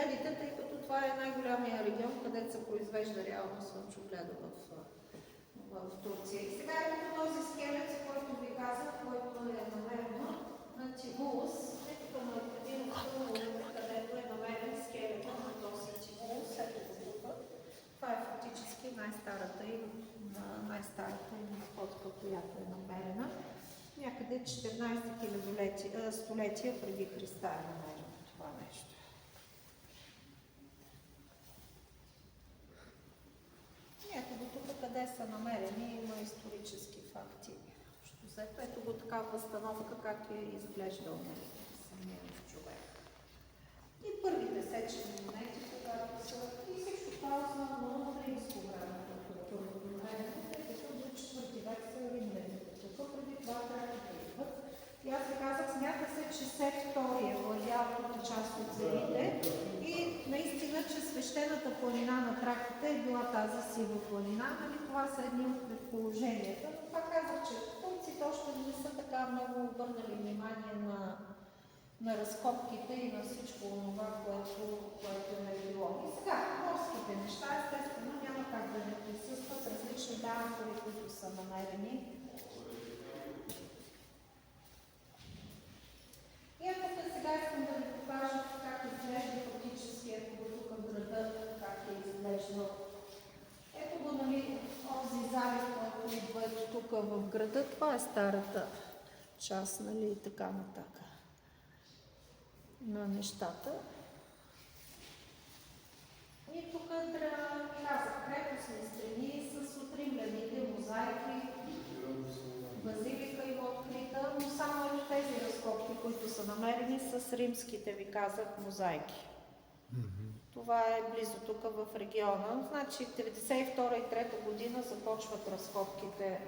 слънчогледите, тъй като това е най-голямия регион, където се произвежда реално слънчогледа в Турция. И сега ето този скелет, за който ви казах, който е намерено на Тибулус, ето към един от стълбовете, където е намерен скелета на този Тибулус, ето го тук. Това е фактически най-старата находка, която е намерена. Някъде 14 столетия преди Христа е намерено това нещо. Ето го тук, къде са намерени, има исторически факти. Ето го така възстановка, как е изглеждал самия човек. И първите сечени монети, когато са, и всичко това основно от римско време, тъй като до 4 век са римляни. Тук преди това трябва да идват. И аз ви казах, смята се, че Сет II е владял тук част от земите и наистина, че свещената планина на Траките е била тази Сива планина. Нали, това са едни от предположенията. Но това казах, че турците още не са така много обърнали внимание на разкопките и на всичко това, което е било. И сега, морските неща, естествено, няма как да не присъстват различни данъци, които са намерени. И ето сега искам да ви покажа как изглежда фактически, ето го тук града, как е изглеждал. Ето го, нали, този залив, който идва ето тук в града, това е старата част, нали, и така нататък на нещата. И тук казах, крепостни стени с от римляните мозайки, базилика има открита, но само ето тези разкопки, които са намерени с римските, ви казах, мозайки. Това е близо тук в региона. Значи 1992 и 1993 година започват разкопките